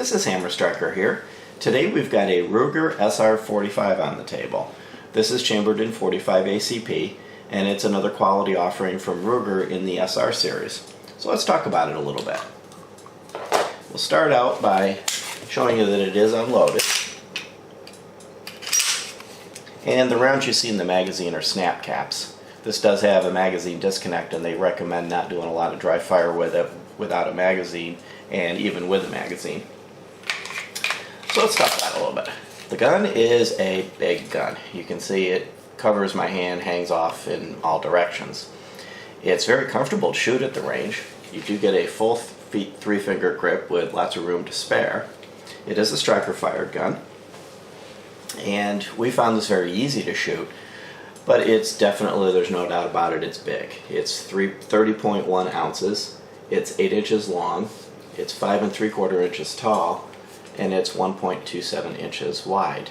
This is Hammer Striker here. Today we've got a Ruger SR45 on the table. This is chambered in 45 ACP, and it's another quality offering from Ruger in the SR series. So let's talk about it a little bit. We'll start out by showing you that it is unloaded. And the rounds you see in the magazine are snap caps. This does have a magazine disconnect, and they recommend not doing a lot of dry fire with it without a magazine, and even with a magazine. So let's talk about it a little bit. The gun is a big gun. You can see it covers my hand, hangs off in all directions. It's very comfortable to shoot at the range. You do get a full three-finger grip with lots of room to spare. It is a striker fired gun, and we found this very easy to shoot, but it's definitely, there's no doubt about it, it's big. It's 30.1 ounces, it's 8 inches long, it's 5 3/4 inches tall, and it's 1.27 inches wide.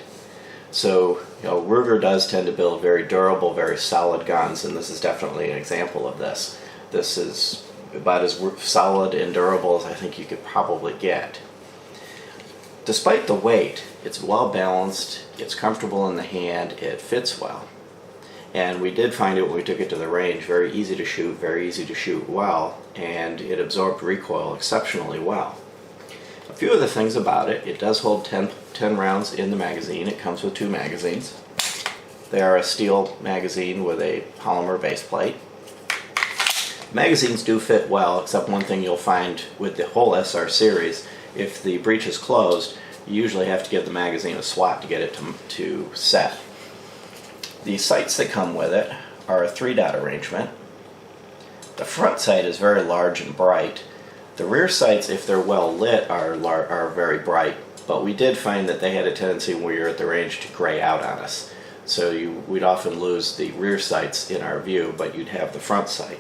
So, Ruger does tend to build very durable, very solid guns, and this is definitely an example of this. This is about as solid and durable as I think you could probably get. Despite the weight, it's well balanced, it's comfortable in the hand, it fits well. And we did find it when we took it to the range, very easy to shoot well, and it absorbed recoil exceptionally well. A few of the things about it: it does hold 10 rounds in the magazine. It comes with 2 magazines. They are a steel magazine with a polymer base plate. Magazines do fit well, except one thing you'll find with the whole SR series: if the breech is closed, you usually have to give the magazine a swat to get it to set. The sights that come with it are a 3-dot arrangement. The front sight is very large and bright. The rear sights, if they're well lit, are very bright, but we did find that they had a tendency when we were at the range to gray out on us. So we'd often lose the rear sights in our view, but you'd have the front sight.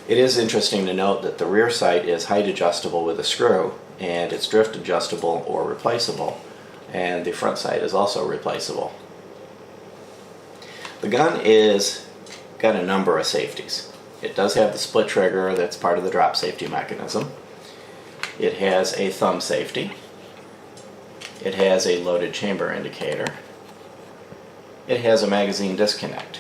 It is interesting to note that the rear sight is height adjustable with a screw, and it's drift adjustable or replaceable, and the front sight is also replaceable. The gun is got a number of safeties. It does have the split trigger that's part of the drop safety mechanism. It has a thumb safety. It has a loaded chamber indicator. It has a magazine disconnect.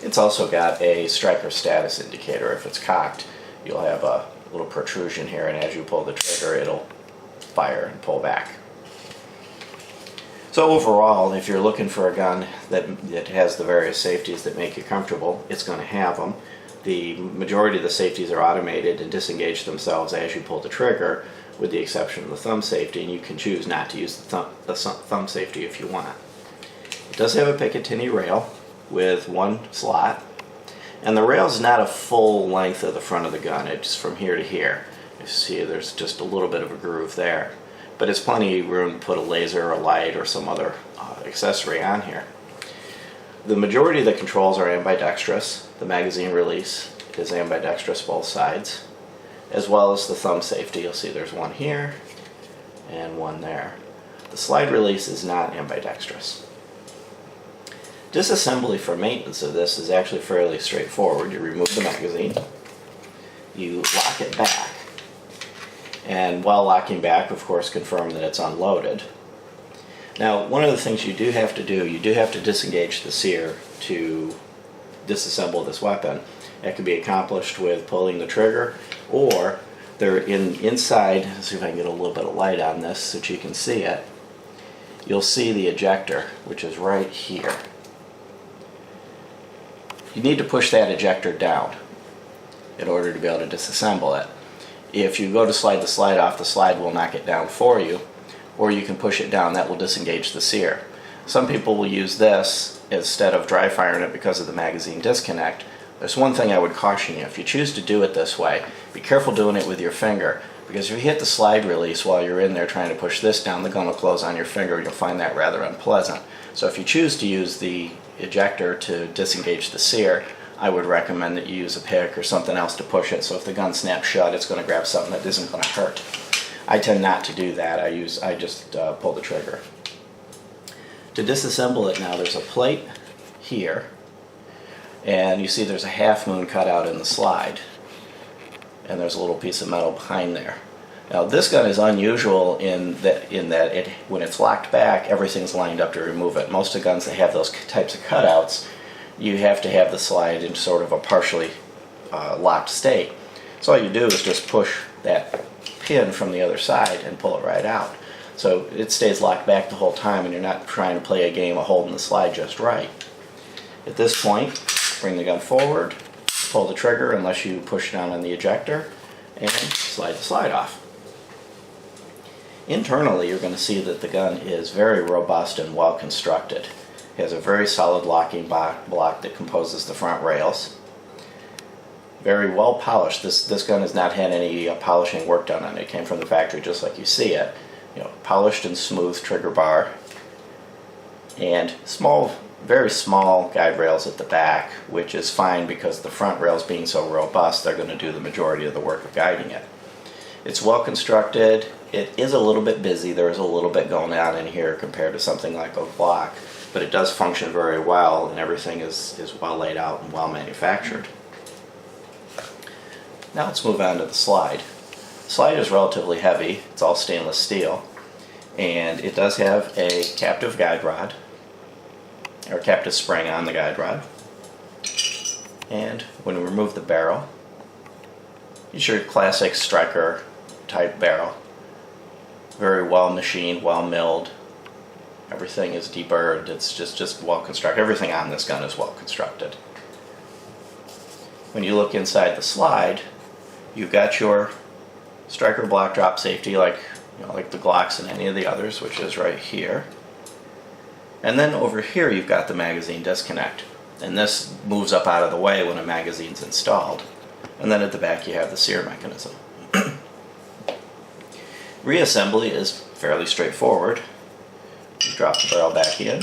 It's also got a striker status indicator. If it's cocked, you'll have a little protrusion here, and as you pull the trigger, it'll fire and pull back. So overall, if you're looking for a gun that has the various safeties that make you comfortable, it's going to have them. The majority of the safeties are automated and disengage themselves as you pull the trigger, with the exception of the thumb safety, and you can choose not to use the thumb safety if you want. It does have a Picatinny rail with 1 slot, and the rail is not a full length of the front of the gun. It's from here to here. You see there's just a little bit of a groove there, but it's plenty of room to put a laser, a light, or some other accessory on here. The majority of the controls are ambidextrous. The magazine release is ambidextrous both sides, as well as the thumb safety. You'll see there's one here and one there. The slide release is not ambidextrous. Disassembly for maintenance of this is actually fairly straightforward. You remove the magazine, you lock it back, and while locking back, of course, confirm that it's unloaded. Now, one of the things you do have to do, you do have to disengage the sear to disassemble this weapon. It can be accomplished with pulling the trigger, or they're inside. Let's see if I can get a little bit of light on this so that you can see it. You'll see the ejector, which is right here. You need to push that ejector down in order to be able to disassemble it. If you go to slide the slide off, the slide will knock it down for you, or you can push it down. That will disengage the sear. Some people will use this instead of dry firing it because of the magazine disconnect. There's one thing I would caution you: if you choose to do it this way, be careful doing it with your finger, because if you hit the slide release while you're in there trying to push this down, the gun will close on your finger, and you'll find that rather unpleasant. So if you choose to use the ejector to disengage the sear, I would recommend that you use a pick or something else to push it, so if the gun snaps shut, it's going to grab something that isn't going to hurt. I tend not to do that. I just pull the trigger. To disassemble it now, there's a plate here, and you see there's a half moon cut out in the slide, and there's a little piece of metal behind there. Now this gun is unusual in that when it's locked back, everything's lined up to remove it. Most of the guns that have those types of cutouts, you have to have the slide in sort of a partially locked state. So all you do is just push that pin from the other side and pull it right out. So it stays locked back the whole time and you're not trying to play a game of holding the slide just right. At this point, bring the gun forward, pull the trigger unless you push down on the ejector, and slide the slide off. Internally, you're going to see that the gun is very robust and well constructed. It has a very solid locking block that composes the front rails. Very well polished. This gun has not had any polishing work done on it. It came from the factory just like you see it. Polished and smooth trigger bar, and very small guide rails at the back, which is fine because the front rails being so robust, they're going to do the majority of the work of guiding it. It's well constructed. It is a little bit busy. There is a little bit going on in here compared to something like a Glock, but it does function very well and everything is well laid out and well manufactured. Now let's move on to the slide. The slide is relatively heavy. It's all stainless steel, and it does have a captive guide rod, or captive spring on the guide rod. And when we remove the barrel, it's your classic striker type barrel. Very well machined, well milled. Everything is deburred. It's just well constructed. Everything on this gun is well constructed. When you look inside the slide, you've got your striker block drop safety like the Glocks and any of the others, which is right here. And then over here you've got the magazine disconnect, and this moves up out of the way when a magazine's installed. And then at the back you have the sear mechanism. Reassembly is fairly straightforward. You drop the barrel back in,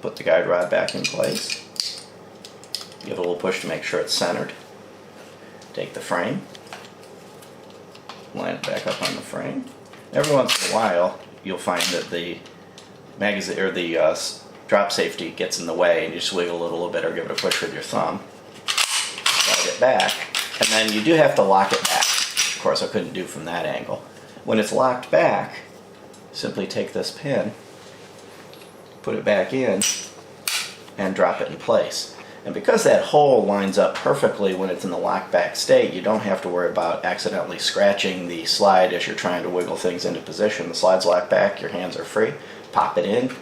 put the guide rod back in place, give it a little push to make sure it's centered, take the frame, line it back up on the frame. Every once in a while you'll find that the magazine or the drop safety gets in the way and you just wiggle it a little bit or give it a push with your thumb, slide it back, and then you do have to lock it back. Of course I couldn't do from that angle. When it's locked back, simply take this pin, put it back in, and drop it in place. And because that hole lines up perfectly when it's in the locked back state, you don't have to worry about accidentally scratching the slide as you're trying to wiggle things into position. The slide's locked back, your hands are free, pop it in.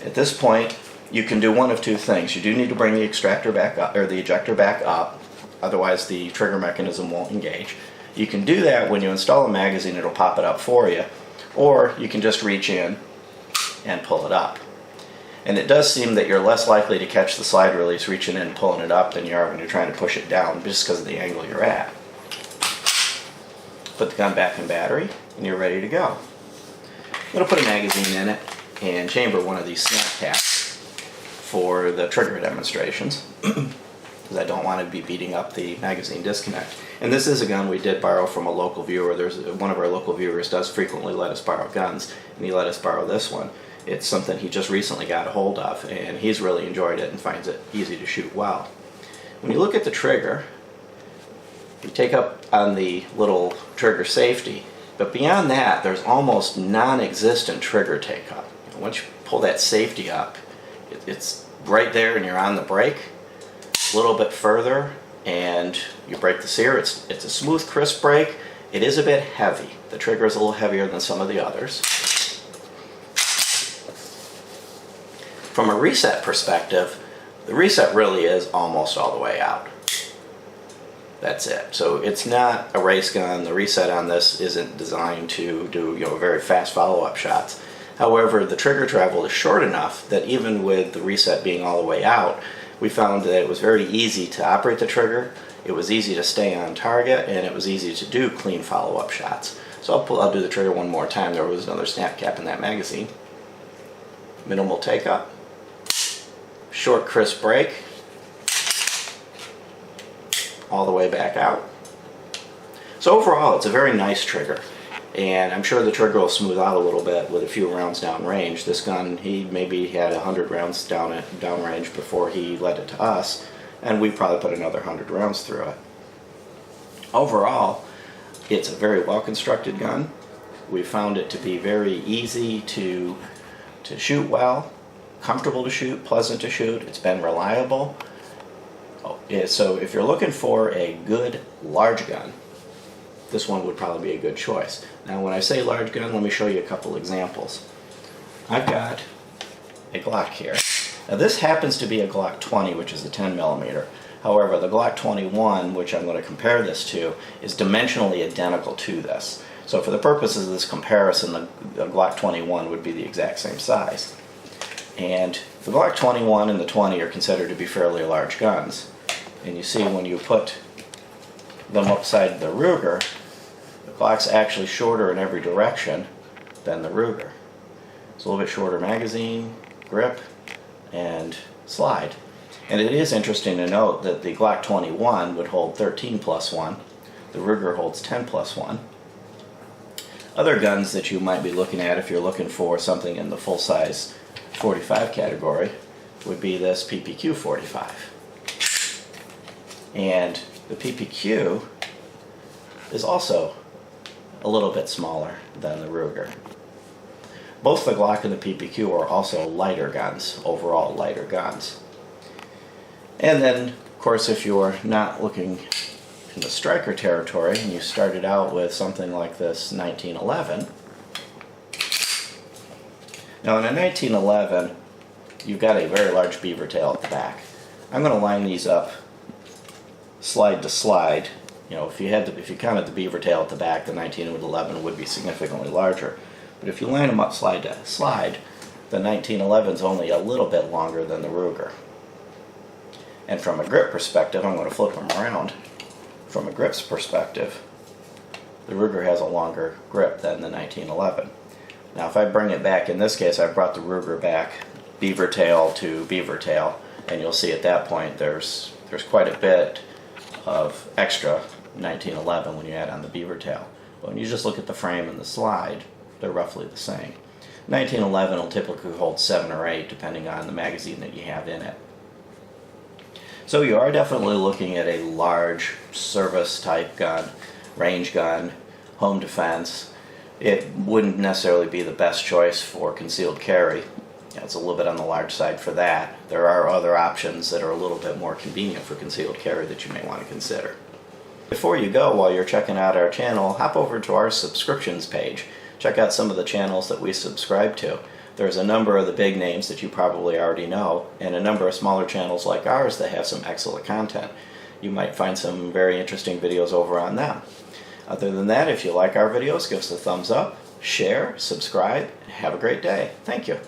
At this point, you can do one of two things. You do need to bring the extractor back up, or the ejector back up, otherwise the trigger mechanism won't engage. You can do that when you install a magazine, it'll pop it up for you, or you can just reach in and pull it up. And it does seem that you're less likely to catch the slide release reaching in and pulling it up than you are when you're trying to push it down, just because of the angle you're at. Put the gun back in battery, and you're ready to go. I'm going to put a magazine in it and chamber one of these snap caps for the trigger demonstrations, because I don't want to be beating up the magazine disconnect. And this is a gun we did borrow from a local viewer. One of our local viewers does frequently let us borrow guns, and he let us borrow this one. It's something he just recently got a hold of, and he's really enjoyed it and finds it easy to shoot well. When you look at the trigger, you take up on the little trigger safety, but beyond that there's almost non-existent trigger take-up. Once you pull that safety up, it's right there and you're on the brake. A little bit further and you break the sear. It's a smooth, crisp brake. It is a bit heavy. The trigger is a little heavier than some of the others. From a reset perspective, the reset really is almost all the way out. That's it. So it's not a race gun. The reset on this isn't designed to do very fast follow-up shots. However, the trigger travel is short enough that even with the reset being all the way out, we found that it was very easy to operate the trigger, it was easy to stay on target, and it was easy to do clean follow-up shots. So I'll do the trigger one more time. There was another snap cap in that magazine. Minimal take-up. Short, crisp break. All the way back out. So overall, it's a very nice trigger. And I'm sure the trigger will smooth out a little bit with a few rounds down range. This gun, he maybe had 100 rounds down range before he led it to us, and we probably put another 100 rounds through it. Overall, It's a very well constructed gun. We found it to be very easy to shoot well, comfortable to shoot, pleasant to shoot. It's been reliable. So if you're looking for a good large gun, this one would probably be a good choice. Now when I say large gun, let me show you a couple examples. I've got a Glock here. Now this happens to be a Glock 20, which is a 10mm. However, the Glock 21, which I'm going to compare this to, is dimensionally identical to this. So for the purposes of this comparison, the Glock 21 would be the exact same size. And the Glock 21 and the 20 are considered to be fairly large guns. And you see when you put them upside the Ruger, the Glock's actually shorter in every direction than the Ruger. It's a little bit shorter magazine, grip, and slide. And it is interesting to note that the Glock 21 would hold 13+1, the Ruger holds 10+1. Other guns that you might be looking at if you're looking for something in the full-size 45 category would be this PPQ 45. And the PPQ is also a little bit smaller than the Ruger. Both the Glock and the PPQ are also lighter guns, overall lighter guns. And then, of course, if you're not looking in the striker territory and you started out with something like this 1911. Now in a 1911, you've got a very large beaver tail at the back. I'm going to line these up slide to slide. You know, if you counted the beaver tail at the back, the 1911 would be significantly larger. But if you line them up slide to slide, the 1911 is only a little bit longer than the Ruger. And from a grip perspective, I'm going to flip them around. From a grip's perspective, the Ruger has a longer grip than the 1911. Now if I bring it back, in this case I brought the Ruger back beaver tail to beaver tail, and you'll see at that point there's quite a bit of extra 1911 when you add on the beaver tail. But when you just look at the frame and the slide, they're roughly the same. 1911 will typically hold 7 or 8 depending on the magazine that you have in it. So you are definitely looking at a large service type gun, range gun, home defense. It wouldn't necessarily be the best choice for concealed carry. It's a little bit on the large side for that. There are other options that are a little bit more convenient for concealed carry that you may want to consider. Before you go, while you're checking out our channel, hop over to our subscriptions page. Check out some of the channels that we subscribe to. There's a number of the big names that you probably already know, and a number of smaller channels like ours that have some excellent content. You might find some very interesting videos over on them. Other than that, if you like our videos, give us a thumbs up, share, subscribe, and have a great day. Thank you.